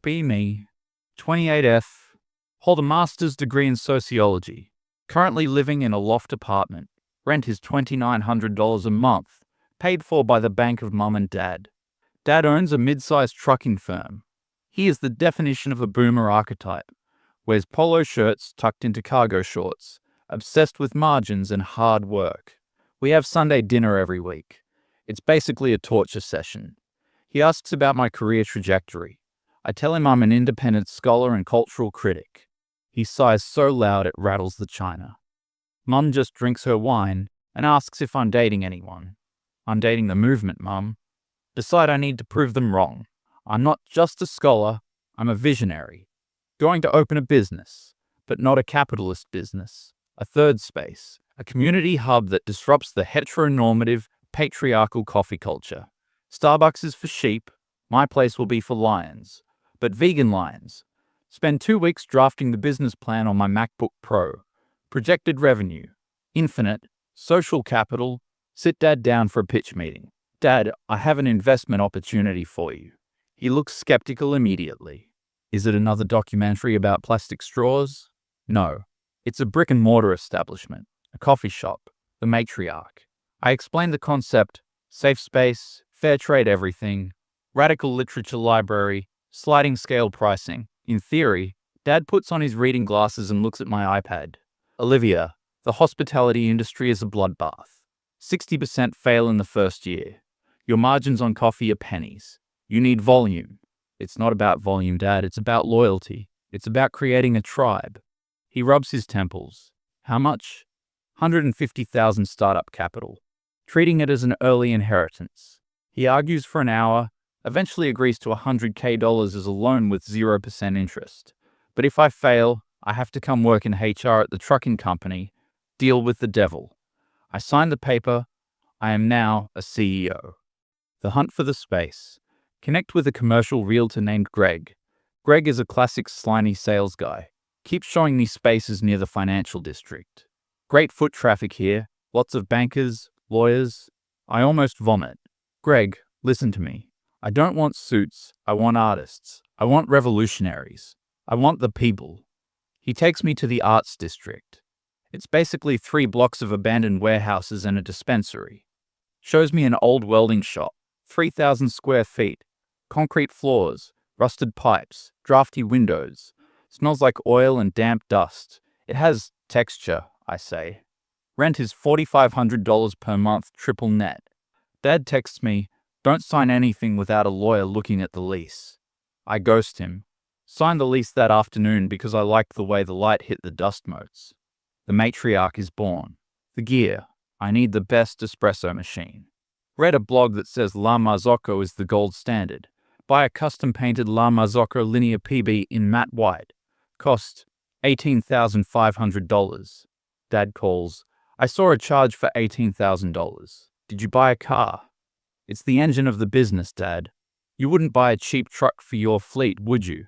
Be me, 28F, hold a master's degree in sociology, currently living in a loft apartment. Rent is $2,900 a month, paid for by the bank of mum and dad. Dad owns a mid-sized trucking firm. He is the definition of a boomer archetype. Wears polo shirts tucked into cargo shorts, obsessed with margins and hard work. We have Sunday dinner every week. It's basically a torture session. He asks about my career trajectory. I tell him I'm an independent scholar and cultural critic. He sighs so loud it rattles the china. Mum just drinks her wine and asks if I'm dating anyone. I'm dating the movement, Mum. Decide I need to prove them wrong. I'm not just a scholar, I'm a visionary. Going to open a business, but not a capitalist business. A third space, a community hub that disrupts the heteronormative, patriarchal coffee culture. Starbucks is for sheep, my place will be for lions. But vegan lions. Spend 2 weeks drafting the business plan on my MacBook Pro. Projected revenue. Infinite. Social capital. Sit Dad down for a pitch meeting. Dad, I have an investment opportunity for you. He looks skeptical immediately. Is it another documentary about plastic straws? No. It's a brick-and-mortar establishment. A coffee shop. The Matriarch. I explain the concept. Safe space. Fair trade everything. Radical literature library. Sliding scale pricing. In theory, Dad puts on his reading glasses and looks at my iPad. Olivia, the hospitality industry is a bloodbath. 60% fail in the first year. Your margins on coffee are pennies. You need volume. It's not about volume, Dad. It's about loyalty. It's about creating a tribe. He rubs his temples. How much? 150,000 startup capital. Treating it as an early inheritance. He argues for an hour, eventually agrees to $100K as a loan with 0% interest. But if I fail, I have to come work in HR at the trucking company, deal with the devil. I sign the paper. I am now a CEO. The hunt for the space. Connect with a commercial realtor named Greg. Greg is a classic slimy sales guy. Keeps showing me spaces near the financial district. Great foot traffic here. Lots of bankers, lawyers. I almost vomit. Greg, listen to me. I don't want suits, I want artists. I want revolutionaries. I want the people. He takes me to the arts district. It's basically 3 blocks of abandoned warehouses and a dispensary. Shows me an old welding shop, 3,000 square feet, concrete floors, rusted pipes, drafty windows. Smells like oil and damp dust. It has texture, I say. Rent is $4,500 per month, triple net. Dad texts me, don't sign anything without a lawyer looking at the lease. I ghost him. Signed the lease that afternoon because I liked the way the light hit the dust motes. The Matriarch is born. The gear. I need the best espresso machine. Read a blog that says La Marzocco is the gold standard. Buy a custom-painted La Marzocco linear PB in matte white. Cost $18,500. Dad calls. I saw a charge for $18,000. Did you buy a car? It's the engine of the business, Dad. You wouldn't buy a cheap truck for your fleet, would you?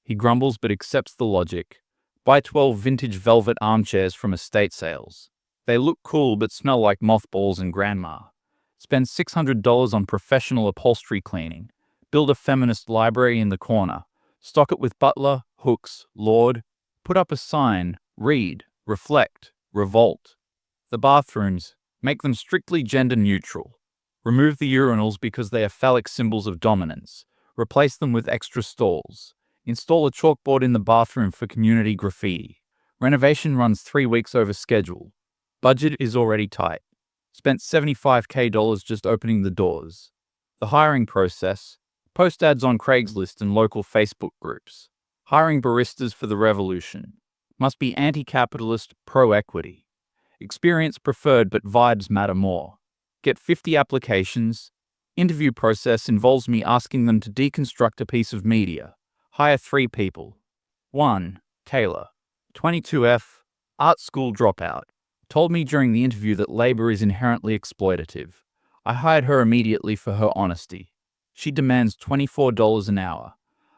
He grumbles but accepts the logic. Buy 12 vintage velvet armchairs from estate sales. They look cool but smell like mothballs and grandma. Spend $600 on professional upholstery cleaning. Build a feminist library in the corner. Stock it with Butler, Hooks, Lord. Put up a sign. Read. Reflect. Revolt. The bathrooms. Make them strictly gender neutral. Remove the urinals because they are phallic symbols of dominance. Replace them with extra stalls. Install a chalkboard in the bathroom for community graffiti. Renovation runs 3 weeks over schedule. Budget is already tight. Spent $75K just opening the doors. The hiring process. Post ads on Craigslist and local Facebook groups. Hiring baristas for the revolution. Must be anti-capitalist, pro-equity. Experience preferred but vibes matter more. Get 50 applications. Interview process involves me asking them to deconstruct a piece of media. Hire 3 people. 1. Taylor. 22F. Art school dropout. Told me during the interview that labor is inherently exploitative. I hired her immediately for her honesty. She demands $24 an hour.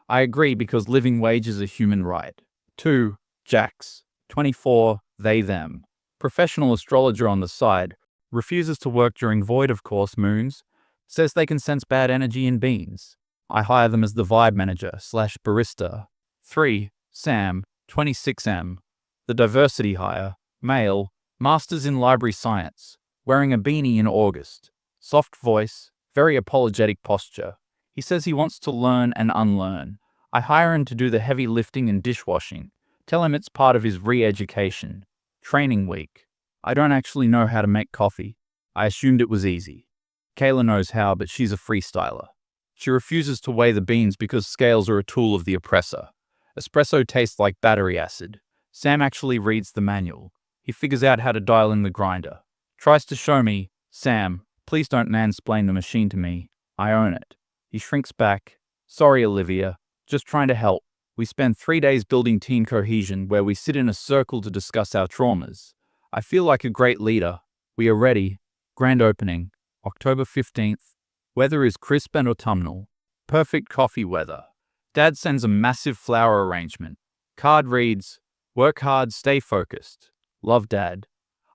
I agree because living wage is a human right. 2. Jax. 24. They, them. Professional astrologer on the side. Refuses to work during void of course moons. Says they can sense bad energy in beans. I hire them as the vibe manager / barista. 3. Sam, 26M. The diversity hire, male, masters in library science, wearing a beanie in August. Soft voice, very apologetic posture. He says he wants to learn and unlearn. I hire him to do the heavy lifting and dishwashing. Tell him it's part of his re-education. Training week. I don't actually know how to make coffee. I assumed it was easy. Kayla knows how, but she's a freestyler. She refuses to weigh the beans because scales are a tool of the oppressor. Espresso tastes like battery acid. Sam actually reads the manual. He figures out how to dial in the grinder. Tries to show me, Sam, please don't mansplain the machine to me. I own it. He shrinks back. Sorry, Olivia. Just trying to help. We spend 3 days building teen cohesion where we sit in a circle to discuss our traumas. I feel like a great leader. We are ready. Grand opening. October 15th. Weather is crisp and autumnal. Perfect coffee weather. Dad sends a massive flower arrangement. Card reads, work hard, stay focused. Love, Dad.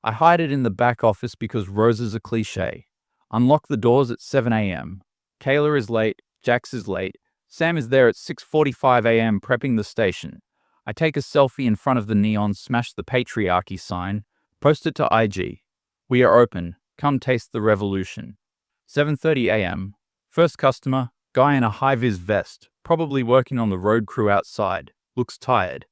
I hide it in the back office because roses are cliche. Unlock the doors at 7 a.m. Kayla is late. Jax is late. Sam is there at 6:45 a.m. prepping the station. I take a selfie in front of the neon, smash the patriarchy sign, post it to IG. We are open. Come taste the revolution. 7:30 a.m. First customer, guy in a high-vis vest, probably working on the road crew outside. Looks tired.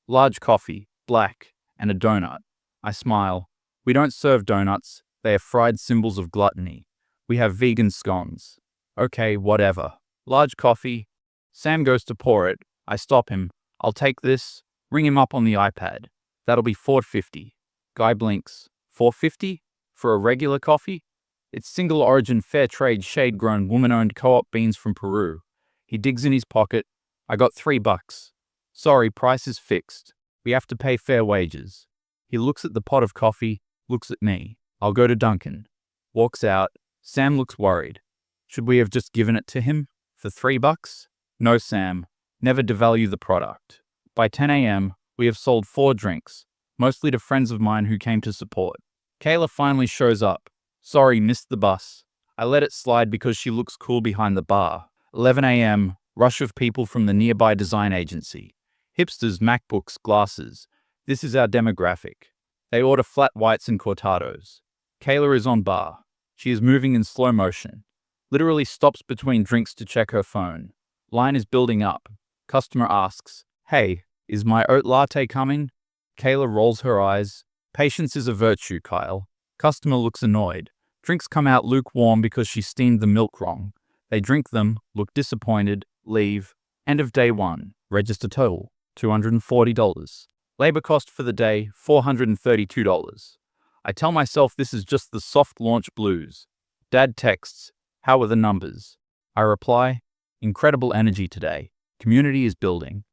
Large coffee, black, and a donut. I smile. We don't serve donuts. They are fried symbols of gluttony. We have vegan scones. Okay, whatever. Large coffee. Sam goes to pour it. I stop him. I'll take this. Ring him up on the iPad. That'll be $4.50. Guy blinks. $4.50? For a regular coffee? It's single origin fair trade shade-grown woman-owned co-op beans from Peru. He digs in his pocket. I got $3. Sorry, price is fixed. We have to pay fair wages. He looks at the pot of coffee, looks at me. I'll go to Dunkin'. Walks out. Sam looks worried. Should we have just given it to him? For $3? No, Sam. Never devalue the product. By 10 a.m., we have sold 4 drinks, mostly to friends of mine who came to support. Kayla finally shows up. Sorry, missed the bus. I let it slide because she looks cool behind the bar. 11 a.m., rush of people from the nearby design agency. Hipsters, MacBooks, glasses. This is our demographic. They order flat whites and cortados. Kayla is on bar. She is moving in slow motion. Literally stops between drinks to check her phone. Line is building up. Customer asks, hey, is my oat latte coming? Kayla rolls her eyes. Patience is a virtue, Kyle. Customer looks annoyed. Drinks come out lukewarm because she steamed the milk wrong. They drink them, look disappointed, leave. End of day 1. Register total, $240. Labor cost for the day, $432. I tell myself this is just the soft launch blues. Dad texts, how are the numbers? I reply, incredible energy today. Community is building.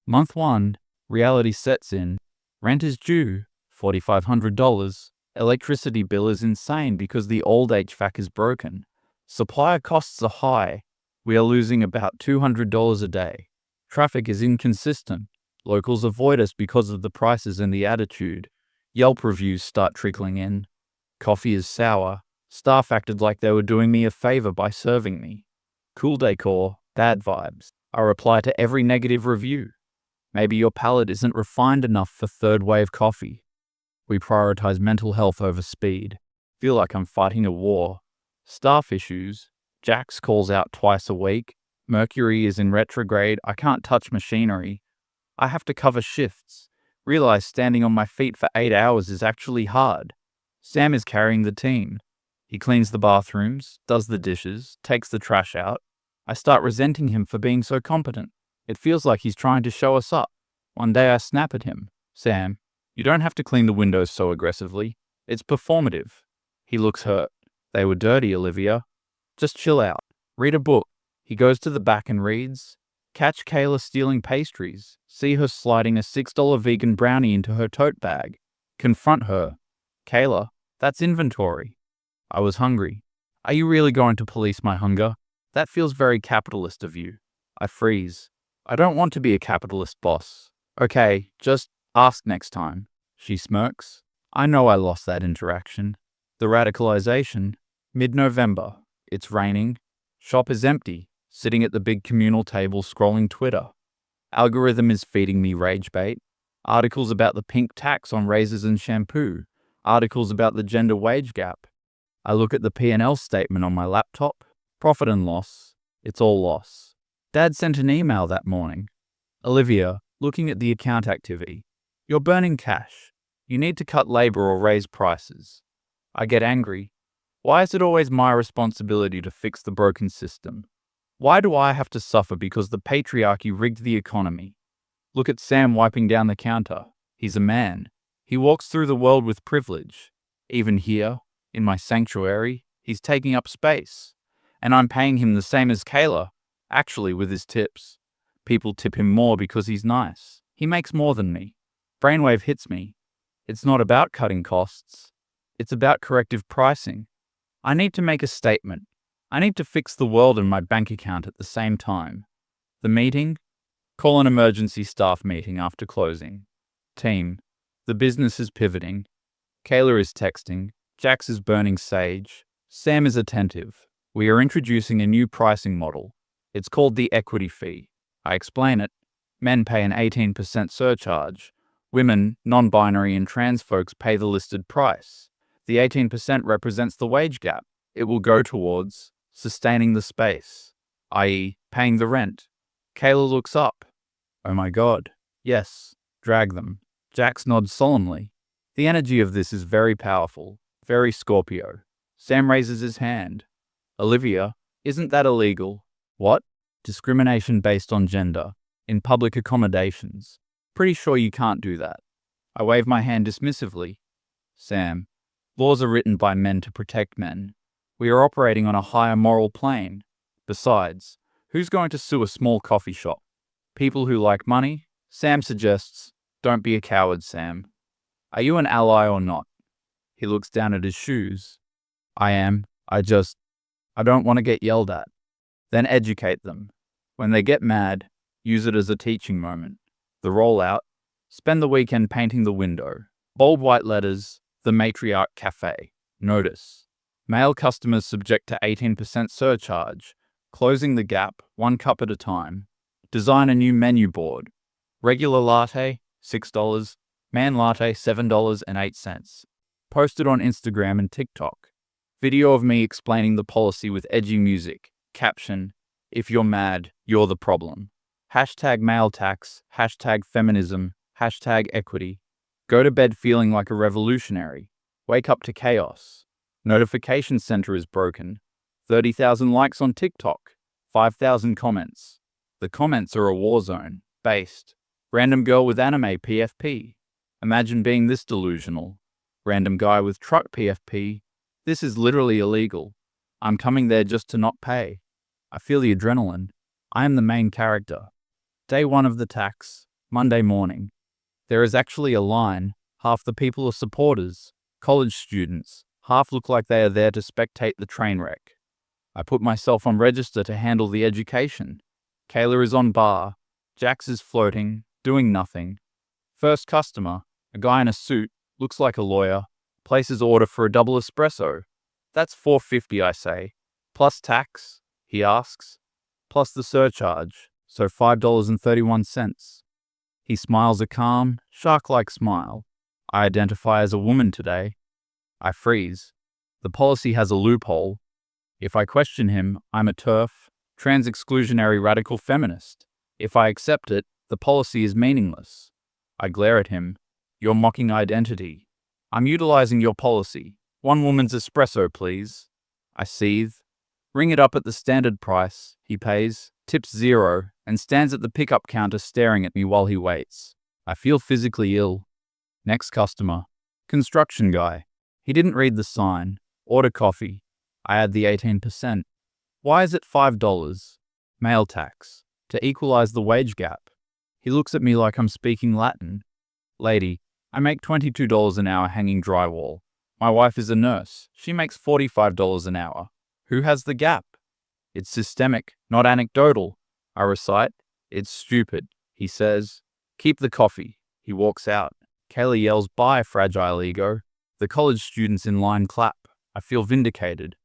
Month 1, reality sets in. Rent is due, $4,500. Electricity bill is insane because the old HVAC is broken. Supplier costs are high. We are losing about $200 a day. Traffic is inconsistent. Locals avoid us because of the prices and the attitude. Yelp reviews start trickling in. Coffee is sour. Staff acted like they were doing me a favor by serving me. Cool decor, bad vibes. I reply to every negative review. Maybe your palate isn't refined enough for third wave coffee. We prioritize mental health over speed. Feel like I'm fighting a war. Staff issues. Jax calls out twice a week. Mercury is in retrograde. I can't touch machinery. I have to cover shifts. Realize standing on my feet for 8 hours is actually hard. Sam is carrying the team. He cleans the bathrooms, does the dishes, takes the trash out. I start resenting him for being so competent. It feels like he's trying to show us up. One day I snap at him. Sam, you don't have to clean the windows so aggressively. It's performative. He looks hurt. They were dirty, Olivia. Just chill out. Read a book. He goes to the back and reads. Catch Kayla stealing pastries. See her sliding a $6 vegan brownie into her tote bag. Confront her. Kayla, that's inventory. I was hungry. Are you really going to police my hunger? That feels very capitalist of you. I freeze. I don't want to be a capitalist boss. Okay, just ask next time. She smirks. I know I lost that interaction. The radicalization. Mid-November. It's raining. Shop is empty. sitting at the big communal table scrolling Twitter. Algorithm is feeding me rage bait. Articles about the pink tax on razors and shampoo. Articles about the gender wage gap. I look at the P&L statement on my laptop. Profit and loss. It's all loss. Dad sent an email that morning. Olivia, looking at the account activity. You're burning cash. You need to cut labor or raise prices. I get angry. Why is it always my responsibility to fix the broken system? Why do I have to suffer because the patriarchy rigged the economy? Look at Sam wiping down the counter. He's a man. He walks through the world with privilege. Even here, in my sanctuary, he's taking up space. And I'm paying him the same as Kayla, actually with his tips. People tip him more because he's nice. He makes more than me. Brainwave hits me. It's not about cutting costs. It's about corrective pricing. I need to make a statement. I need to fix the world and my bank account at the same time. The meeting? Call an emergency staff meeting after closing. Team. The business is pivoting. Kayla is texting. Jax is burning sage. Sam is attentive. We are introducing a new pricing model. It's called the equity fee. I explain it. Men pay an 18% surcharge. Women, non-binary and trans folks pay the listed price. The 18% represents the wage gap. It will go towards sustaining the space, i.e., paying the rent. Kayla looks up. Oh my God. Yes, drag them. Jax nods solemnly. The energy of this is very powerful, very Scorpio. Sam raises his hand. Olivia, isn't that illegal? What? Discrimination based on gender, in public accommodations. Pretty sure you can't do that. I wave my hand dismissively. Sam, laws are written by men to protect men. We are operating on a higher moral plane. Besides, who's going to sue a small coffee shop? People who like money? Sam suggests, don't be a coward, Sam. Are you an ally or not? He looks down at his shoes. I am. I don't want to get yelled at. Then educate them. When they get mad, use it as a teaching moment. The rollout. Spend the weekend painting the window. Bold white letters. The Matriarch Cafe. Notice. Male customers subject to 18% surcharge. Closing the gap, 1 cup at a time. Design a new menu board. Regular latte, $6. Man latte, $7.08. Post it on Instagram and TikTok. Video of me explaining the policy with edgy music. Caption, if you're mad, you're the problem. Hashtag male tax, hashtag feminism, hashtag equity. Go to bed feeling like a revolutionary. Wake up to chaos. Notification center is broken. 30,000 likes on TikTok. 5,000 comments. The comments are a war zone. Based. Random girl with anime PFP. Imagine being this delusional. Random guy with truck PFP. This is literally illegal. I'm coming there just to not pay. I feel the adrenaline. I am the main character. Day 1 of the tax. Monday morning. There is actually a line. Half the people are supporters. College students. Half look like they are there to spectate the train wreck. I put myself on register to handle the education. Kayla is on bar. Jax is floating, doing nothing. First customer, a guy in a suit, looks like a lawyer, places order for a double espresso. That's $4.50, I say. Plus tax, he asks. Plus the surcharge, so $5.31. He smiles a calm, shark-like smile. I identify as a woman today. I freeze. The policy has a loophole. If I question him, I'm a TERF, trans-exclusionary radical feminist. If I accept it, the policy is meaningless. I glare at him. You're mocking identity. I'm utilizing your policy. 1 woman's espresso, please. I seethe. Ring it up at the standard price. He pays, tips 0, and stands at the pickup counter staring at me while he waits. I feel physically ill. Next customer. Construction guy. He didn't read the sign. Order coffee. I add the 18%. Why is it $5? Male tax. To equalize the wage gap. He looks at me like I'm speaking Latin. Lady, I make $22 an hour hanging drywall. My wife is a nurse. She makes $45 an hour. Who has the gap? It's systemic, not anecdotal. I recite. It's stupid. He says, keep the coffee. He walks out. Kayla yells, bye, fragile ego. The college students in line clap. I feel vindicated.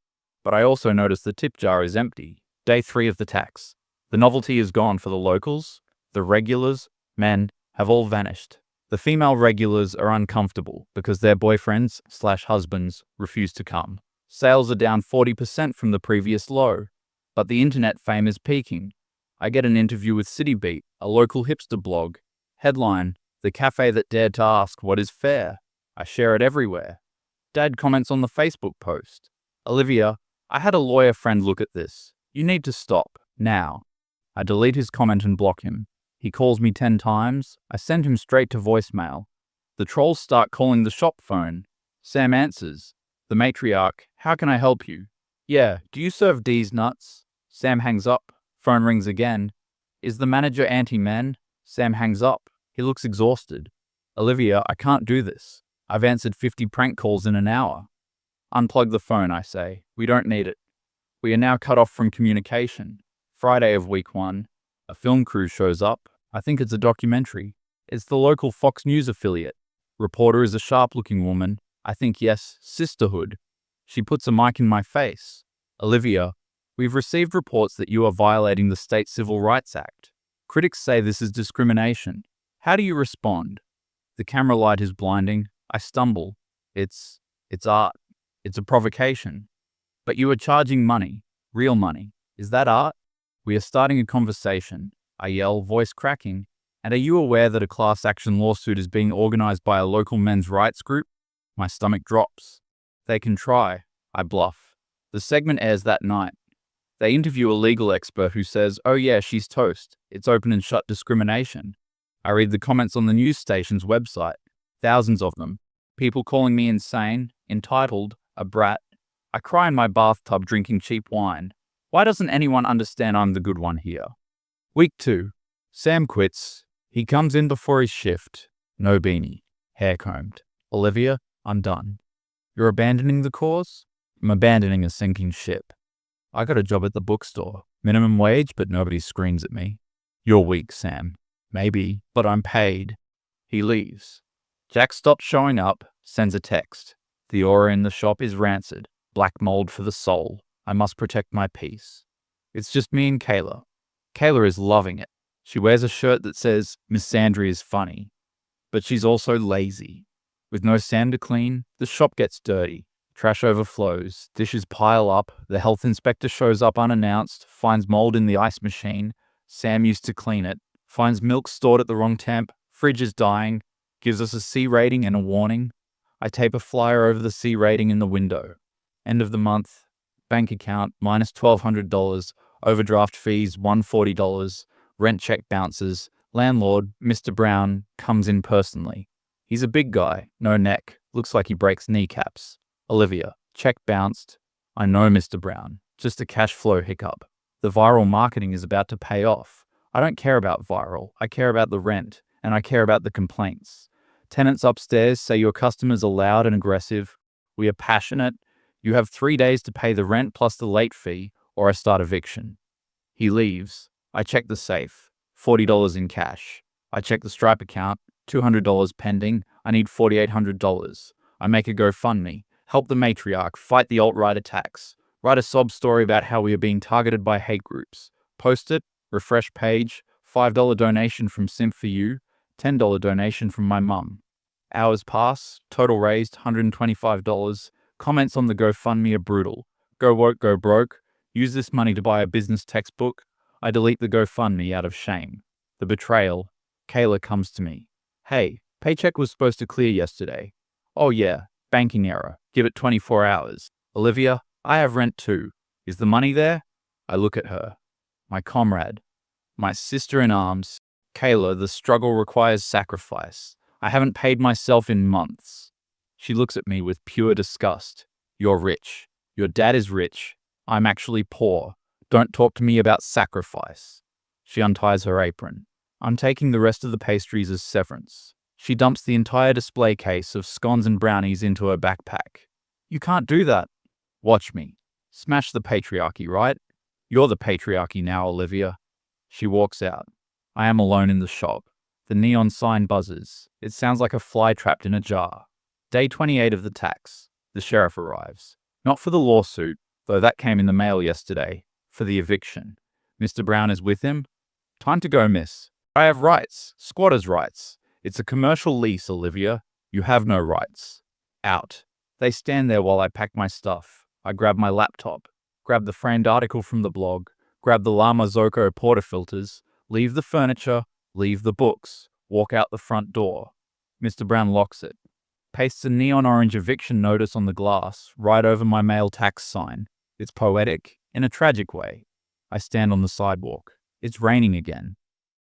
But I also notice the tip jar is empty. Day 3 of the tax. The novelty is gone for the locals. The regulars, men, have all vanished. The female regulars are uncomfortable because their boyfriends/husbands refuse to come. Sales are down 40% from the previous low, but the internet fame is peaking. I get an interview with CityBeat, a local hipster blog. Headline, "The cafe that dared to ask what is fair." I share it everywhere. Dad comments on the Facebook post. "Olivia, I had a lawyer friend look at this. You need to stop, now." I delete his comment and block him. He calls me 10 times. I send him straight to voicemail. The trolls start calling the shop phone. Sam answers. "The Matriarch, how can I help you?" "Yeah, do you serve D's nuts?" Sam hangs up. Phone rings again. "Is the manager anti-men?" Sam hangs up. He looks exhausted. "Olivia, I can't do this. I've answered 50 prank calls in an hour." "Unplug the phone," I say. "We don't need it." We are now cut off from communication. Friday of week 1. A film crew shows up. I think it's a documentary. It's the local Fox News affiliate. Reporter is a sharp-looking woman. I think, yes, sisterhood. She puts a mic in my face. "Olivia, we've received reports that you are violating the State Civil Rights Act. Critics say this is discrimination. How do you respond?" The camera light is blinding. I stumble. It's art. It's a provocation. "But you are charging money. Real money. Is that art?" We are starting a conversation. I yell, voice cracking. "And are you aware that a class action lawsuit is being organized by a local men's rights group?" My stomach drops. "They can try." I bluff. The segment airs that night. They interview a legal expert who says, "Oh yeah, she's toast. It's open and shut discrimination." I read the comments on the news station's website. Thousands of them. People calling me insane, entitled, a brat. I cry in my bathtub drinking cheap wine. Why doesn't anyone understand I'm the good one here? Week 2. Sam quits. He comes in before his shift. No beanie. Hair combed. "Olivia, I'm done." "You're abandoning the cause?" "I'm abandoning a sinking ship." I got a job at the bookstore. Minimum wage, but nobody screams at me. "You're weak, Sam." "Maybe, but I'm paid." He leaves. Jack stops showing up, sends a text. "The aura in the shop is rancid. Black mold for the soul. I must protect my peace." It's just me and Kayla. Kayla is loving it. She wears a shirt that says, "Miss Sandry is funny." But she's also lazy. With no Sam to clean, the shop gets dirty. Trash overflows, dishes pile up, the health inspector shows up unannounced, finds mold in the ice machine. Sam used to clean it, finds milk stored at the wrong temp, fridge is dying, gives us a C rating and a warning. I tape a flyer over the C rating in the window. End of the month, bank account minus $1,200, overdraft fees $140, rent check bounces, landlord, Mr. Brown, comes in personally. He's a big guy, no neck, looks like he breaks kneecaps. "Olivia, check bounced." I know Mr. Brown, just a cash flow hiccup. The viral marketing is about to pay off. I don't care about viral, I care about the rent, and I care about the complaints. Tenants upstairs say your customers are loud and aggressive. We are passionate. You have 3 days to pay the rent plus the late fee, or I start eviction. He leaves. I check the safe. $40 in cash. I check the Stripe account. $200 pending. I need $4,800. I make a GoFundMe. Help the Matriarch. Fight the alt-right attacks. Write a sob story about how we are being targeted by hate groups. Post it. Refresh page. $5 donation from Simp4You. $10 donation from my mum. Hours pass. Total raised $125. Comments on the GoFundMe are brutal. Go woke, go broke. Use this money to buy a business textbook. I delete the GoFundMe out of shame. The betrayal. Kayla comes to me. "Hey, paycheck was supposed to clear yesterday." "Oh yeah, banking error. Give it 24 hours. "Olivia, I have rent too. Is the money there?" I look at her. My comrade. My sister in arms. "Kayla, the struggle requires sacrifice. I haven't paid myself in months." She looks at me with pure disgust. "You're rich. Your dad is rich. I'm actually poor. Don't talk to me about sacrifice." She unties her apron. I'm taking the rest of the pastries as severance. She dumps the entire display case of scones and brownies into her backpack. "You can't do that." "Watch me. Smash the patriarchy, right? You're the patriarchy now, Olivia." She walks out. I am alone in the shop. The neon sign buzzes. It sounds like a fly trapped in a jar. Day 28 of the tax. The sheriff arrives. Not for the lawsuit, though that came in the mail yesterday. for the eviction. Mr. Brown is with him. Time to go, miss. I have rights. Squatter's rights. It's a commercial lease, Olivia. You have no rights. Out. They stand there while I pack my stuff. I grab my laptop, grab the framed article from the blog, grab the Lama Zoko portafilters, leave the furniture, leave the books, walk out the front door. Mr. Brown locks it, pastes a neon orange eviction notice on the glass right over my male tax sign. It's poetic, in a tragic way. I stand on the sidewalk. It's raining again.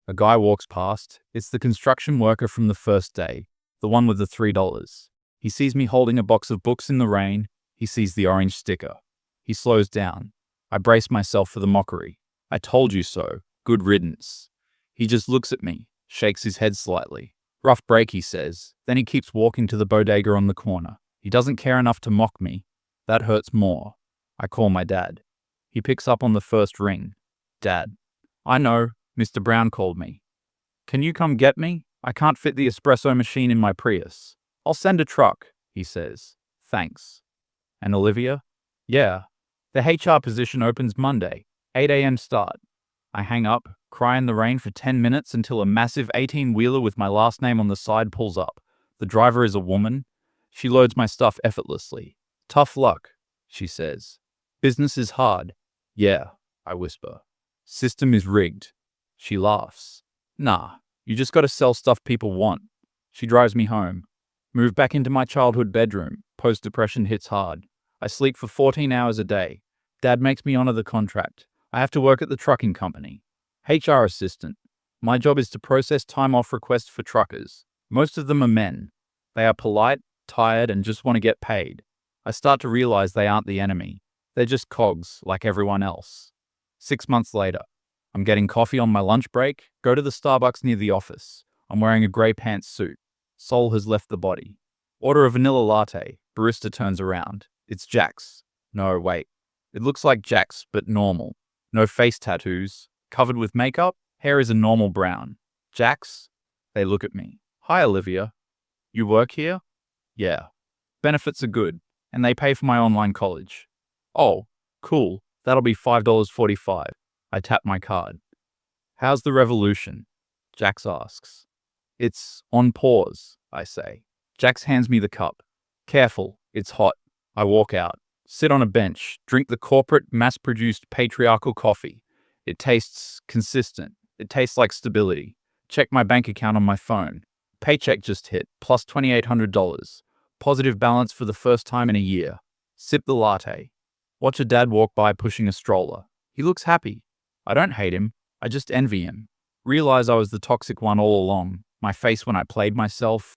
A guy walks past. It's the construction worker from the first day, the one with the $3. He sees me holding a box of books in the rain. He sees the orange sticker. He slows down. I brace myself for the mockery. I told you so. Good riddance. He just looks at me, shakes his head slightly. Rough break, he says. Then he keeps walking to the bodega on the corner. He doesn't care enough to mock me. That hurts more. I call my dad. He picks up on the first ring. Dad. I know. Mr. Brown called me. Can you come get me? I can't fit the espresso machine in my Prius. I'll send a truck, he says. Thanks. And Olivia? Yeah. The HR position opens Monday, 8 a.m. start. I hang up, cry in the rain for 10 minutes until a massive 18-wheeler with my last name on the side pulls up. The driver is a woman. She loads my stuff effortlessly. Tough luck, she says. Business is hard. Yeah, I whisper. System is rigged. She laughs. Nah, you just gotta sell stuff people want. She drives me home. Move back into my childhood bedroom. Post-depression hits hard. I sleep for 14 hours a day. Dad makes me honor the contract. I have to work at the trucking company. HR assistant. My job is to process time off requests for truckers. Most of them are men. They are polite, tired, and just want to get paid. I start to realize they aren't the enemy. They're just cogs, like everyone else. 6 months later. I'm getting coffee on my lunch break. Go to the Starbucks near the office. I'm wearing a grey pants suit. Soul has left the body. Order a vanilla latte. Barista turns around. It's Jack's. No, wait. It looks like Jack's, but normal. No face tattoos. Covered with makeup. Hair is a normal brown. Jack's? They look at me. Hi, Olivia. You work here? Yeah. Benefits are good, and they pay for my online college. Oh, cool. That'll be $5.45. I tap my card. How's the revolution? Jax asks. It's on pause, I say. Jax hands me the cup. Careful, it's hot. I walk out, sit on a bench, drink the corporate, mass-produced patriarchal coffee. It tastes consistent. It tastes like stability. Check my bank account on my phone. Paycheck just hit, plus $2,800. Positive balance for the first time in a year. Sip the latte. Watch a dad walk by pushing a stroller. He looks happy. I don't hate him. I just envy him. Realize I was the toxic one all along. My face when I played myself,